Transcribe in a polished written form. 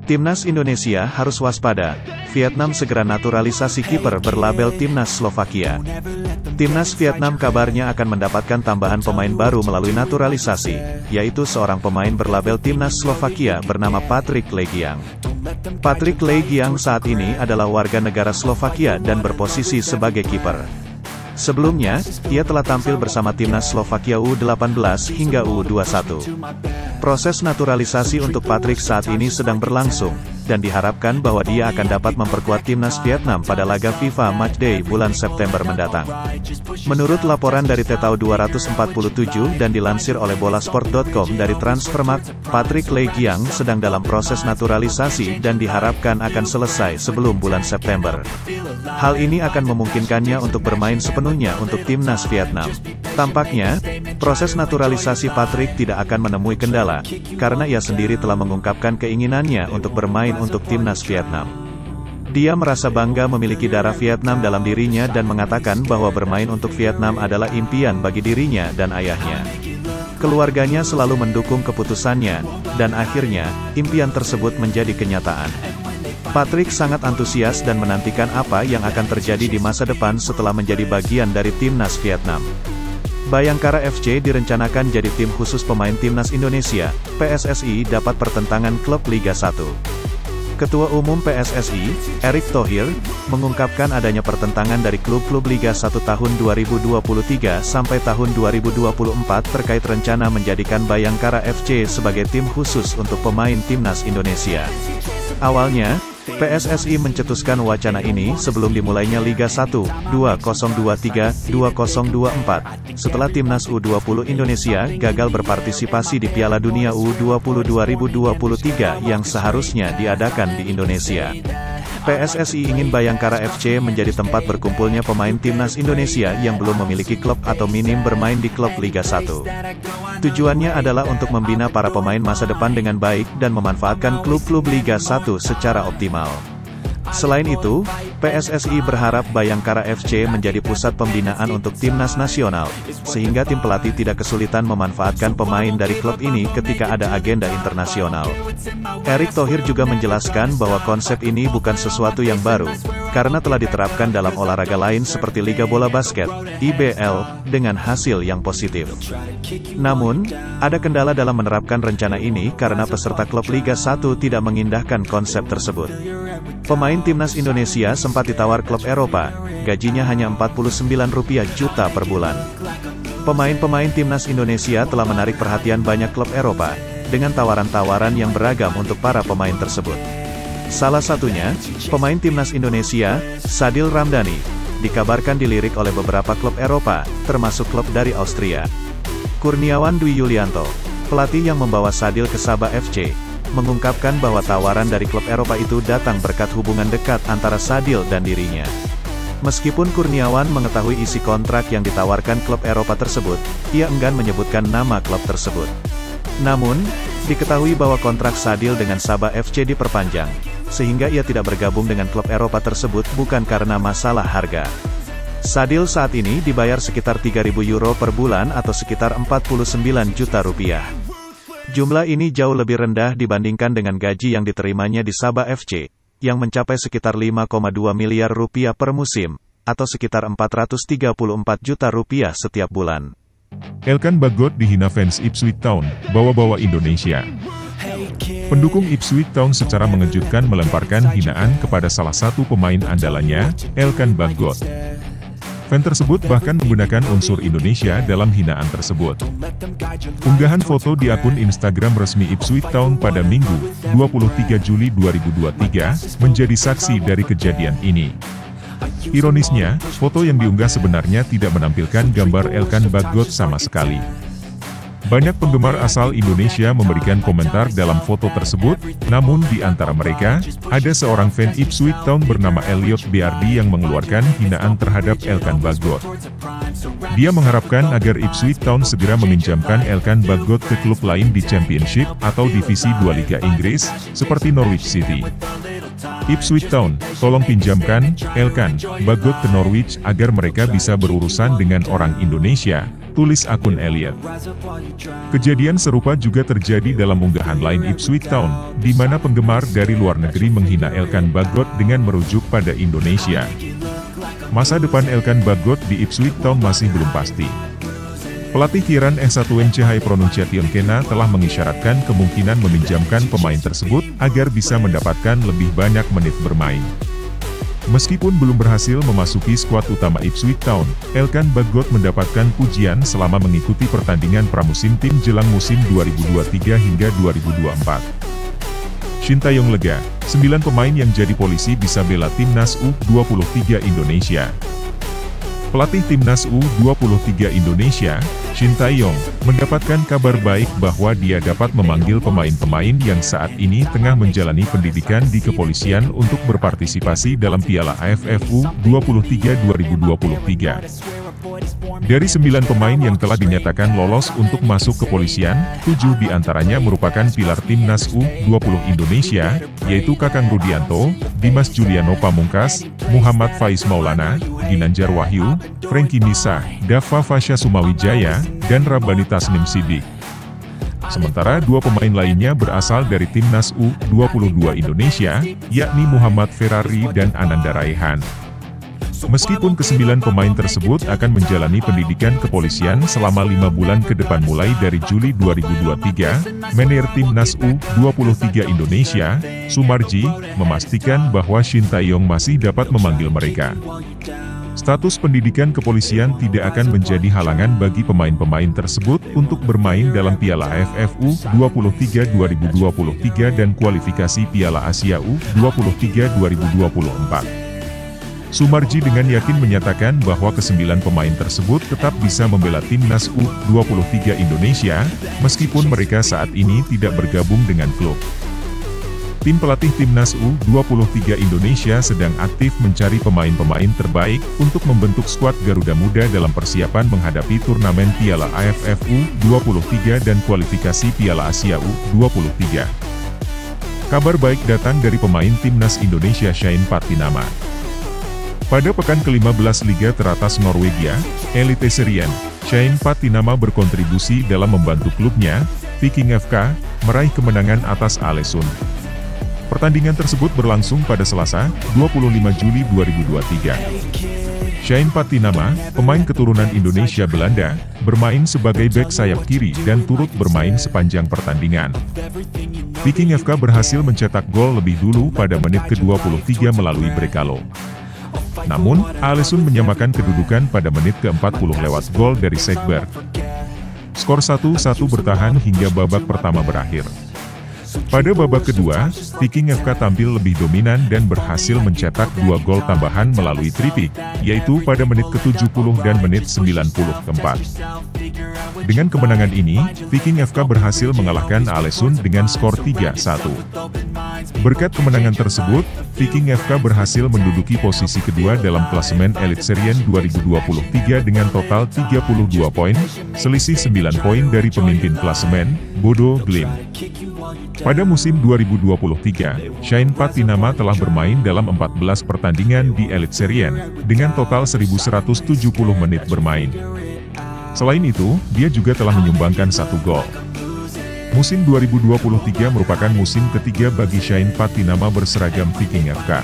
Timnas Indonesia harus waspada, Vietnam segera naturalisasi kiper berlabel Timnas Slovakia. Timnas Vietnam kabarnya akan mendapatkan tambahan pemain baru melalui naturalisasi, yaitu seorang pemain berlabel Timnas Slovakia bernama Patrik Legiang. Patrik Legiang saat ini adalah warga negara Slovakia dan berposisi sebagai kiper. Sebelumnya, ia telah tampil bersama Timnas Slovakia U18 hingga U21. Proses naturalisasi untuk Patrik saat ini sedang berlangsung, dan diharapkan bahwa dia akan dapat memperkuat Timnas Vietnam pada laga FIFA Matchday bulan September mendatang. Menurut laporan dari Tetao 247 dan dilansir oleh bolasport.com dari Transfermarkt, Patrik Legiang sedang dalam proses naturalisasi dan diharapkan akan selesai sebelum bulan September. Hal ini akan memungkinkannya untuk bermain sepenuhnya untuk Timnas Vietnam. Tampaknya, proses naturalisasi Patrik tidak akan menemui kendala, karena ia sendiri telah mengungkapkan keinginannya untuk bermain untuk Timnas Vietnam. Dia merasa bangga memiliki darah Vietnam dalam dirinya dan mengatakan bahwa bermain untuk Vietnam adalah impian bagi dirinya dan ayahnya. Keluarganya selalu mendukung keputusannya, dan akhirnya, impian tersebut menjadi kenyataan. Patrik sangat antusias dan menantikan apa yang akan terjadi di masa depan setelah menjadi bagian dari Timnas Vietnam. Bayangkara FC direncanakan jadi tim khusus pemain Timnas Indonesia. PSSI dapat pertentangan klub Liga 1. Ketua Umum PSSI, Erick Thohir, mengungkapkan adanya pertentangan dari klub-klub Liga 1 tahun 2023 sampai tahun 2024 terkait rencana menjadikan Bayangkara FC sebagai tim khusus untuk pemain Timnas Indonesia. Awalnya, PSSI mencetuskan wacana ini sebelum dimulainya Liga 1, 2023-2024, setelah Timnas U20 Indonesia gagal berpartisipasi di Piala Dunia U20 2023 yang seharusnya diadakan di Indonesia. PSSI ingin Bayangkara FC menjadi tempat berkumpulnya pemain Timnas Indonesia yang belum memiliki klub atau minim bermain di klub Liga 1. Tujuannya adalah untuk membina para pemain masa depan dengan baik dan memanfaatkan klub-klub Liga 1 secara optimal. Selain itu, PSSI berharap Bayangkara FC menjadi pusat pembinaan untuk timnas nasional, sehingga tim pelatih tidak kesulitan memanfaatkan pemain dari klub ini ketika ada agenda internasional. Erick Thohir juga menjelaskan bahwa konsep ini bukan sesuatu yang baru, karena telah diterapkan dalam olahraga lain seperti Liga Bola Basket, IBL, dengan hasil yang positif. Namun, ada kendala dalam menerapkan rencana ini karena peserta klub Liga 1 tidak mengindahkan konsep tersebut. Pemain Timnas Indonesia sempat ditawar klub Eropa, gajinya hanya Rp49 juta per bulan. Pemain-pemain Timnas Indonesia telah menarik perhatian banyak klub Eropa, dengan tawaran-tawaran yang beragam untuk para pemain tersebut. Salah satunya, pemain Timnas Indonesia, Sadil Ramdhani, dikabarkan dilirik oleh beberapa klub Eropa, termasuk klub dari Austria. Kurniawan Dwi Yulianto, pelatih yang membawa Sadil ke Sabah FC, mengungkapkan bahwa tawaran dari klub Eropa itu datang berkat hubungan dekat antara Sadil dan dirinya. Meskipun Kurniawan mengetahui isi kontrak yang ditawarkan klub Eropa tersebut, ia enggan menyebutkan nama klub tersebut. Namun, diketahui bahwa kontrak Sadil dengan Sabah FC diperpanjang, sehingga ia tidak bergabung dengan klub Eropa tersebut bukan karena masalah harga. Sadil saat ini dibayar sekitar €3.000 per bulan atau sekitar Rp49 juta. Jumlah ini jauh lebih rendah dibandingkan dengan gaji yang diterimanya di Sabah FC, yang mencapai sekitar Rp5,2 miliar per musim, atau sekitar Rp434 juta setiap bulan. Elkan Bagot dihina fans Ipswich Town, bawa-bawa Indonesia. Pendukung Ipswich Town secara mengejutkan melemparkan hinaan kepada salah satu pemain andalannya, Elkan Bagot. Fan tersebut bahkan menggunakan unsur Indonesia dalam hinaan tersebut. Unggahan foto di akun Instagram resmi Ipswich Town pada Minggu, 23 Juli 2023, menjadi saksi dari kejadian ini. Ironisnya, foto yang diunggah sebenarnya tidak menampilkan gambar Elkan Bagot sama sekali. Banyak penggemar asal Indonesia memberikan komentar dalam foto tersebut, namun di antara mereka, ada seorang fan Ipswich Town bernama Elliot Beardi yang mengeluarkan hinaan terhadap Elkan Bagot. Dia mengharapkan agar Ipswich Town segera meminjamkan Elkan Bagot ke klub lain di Championship atau Divisi 2 Liga Inggris, seperti Norwich City. Ipswich Town, tolong pinjamkan Elkan Bagot ke Norwich agar mereka bisa berurusan dengan orang Indonesia, tulis akun Elliot. Kejadian serupa juga terjadi dalam unggahan lain Ipswich Town, di mana penggemar dari luar negeri menghina Elkan Bagot dengan merujuk pada Indonesia. Masa depan Elkan Bagot di Ipswich Town masih belum pasti. Pelatih Kieran S1N Chihai Pronunciation Kena telah mengisyaratkan kemungkinan meminjamkan pemain tersebut agar bisa mendapatkan lebih banyak menit bermain. Meskipun belum berhasil memasuki skuad utama Ipswich Town, Elkan Bagot mendapatkan pujian selama mengikuti pertandingan pramusim tim jelang musim 2023 hingga 2024. Shin Tae-yong lega, 9 pemain yang jadi polisi bisa bela timnas U23 Indonesia. Pelatih timnas U23 Indonesia, Shin Tae-yong, mendapatkan kabar baik bahwa dia dapat memanggil pemain-pemain yang saat ini tengah menjalani pendidikan di kepolisian untuk berpartisipasi dalam Piala AFF U23 2023. Dari 9 pemain yang telah dinyatakan lolos untuk masuk kepolisian, 7 diantaranya merupakan pilar timnas U20 Indonesia, yaitu Kakang Rudianto, Dimas Juliano Pamungkas, Muhammad Faiz Maulana, Ginanjar Wahyu, Frankie Nisa, Dava Fasya Sumawijaya, dan Rabbani Tasnim Sidik. Sementara 2 pemain lainnya berasal dari timnas U22 Indonesia, yakni Muhammad Ferrari dan Ananda Raihan. Meskipun ke-9 pemain tersebut akan menjalani pendidikan kepolisian selama 5 bulan ke depan mulai dari Juli 2023, manajer timnas U23 Indonesia, Sumarji, memastikan bahwa Shin Tae-yong masih dapat memanggil mereka. Status pendidikan kepolisian tidak akan menjadi halangan bagi pemain-pemain tersebut untuk bermain dalam Piala AFF U23 2023 dan kualifikasi Piala Asia U23 2024. Sumarji dengan yakin menyatakan bahwa ke-9 pemain tersebut tetap bisa membela timnas U23 Indonesia, meskipun mereka saat ini tidak bergabung dengan klub. Tim pelatih timnas U23 Indonesia sedang aktif mencari pemain-pemain terbaik untuk membentuk skuad Garuda Muda dalam persiapan menghadapi turnamen Piala AFF U23 dan kualifikasi Piala Asia U23. Kabar baik datang dari pemain timnas Indonesia Shane Patinama. Pada pekan ke-15 Liga teratas Norwegia, Eliteserien, Shane Patinama berkontribusi dalam membantu klubnya, Viking FK, meraih kemenangan atas Ålesund. Pertandingan tersebut berlangsung pada Selasa, 25 Juli 2023. Shane Patinama, pemain keturunan Indonesia Belanda, bermain sebagai bek sayap kiri dan turut bermain sepanjang pertandingan. Viking FK berhasil mencetak gol lebih dulu pada menit ke-23 melalui Brekalo. Namun, Ålesund menyamakan kedudukan pada menit ke-40 lewat gol dari Segberg. Skor 1-1 bertahan hingga babak pertama berakhir. Pada babak kedua, Viking FK tampil lebih dominan dan berhasil mencetak 2 gol tambahan melalui tripik, yaitu pada menit ke-70 dan menit 94. Dengan kemenangan ini, Viking FK berhasil mengalahkan Ålesund dengan skor 3-1. Berkat kemenangan tersebut, Viking FK berhasil menduduki posisi kedua dalam klasemen Eliteserien 2023 dengan total 32 poin, selisih 9 poin dari pemimpin klasemen, Bodo Glimt. Pada musim 2023, Shane Patinama telah bermain dalam 14 pertandingan di Eliteserien, dengan total 1.170 menit bermain. Selain itu, dia juga telah menyumbangkan 1 gol. Musim 2023 merupakan musim ketiga bagi Shane Patinama berseragam Viking FK.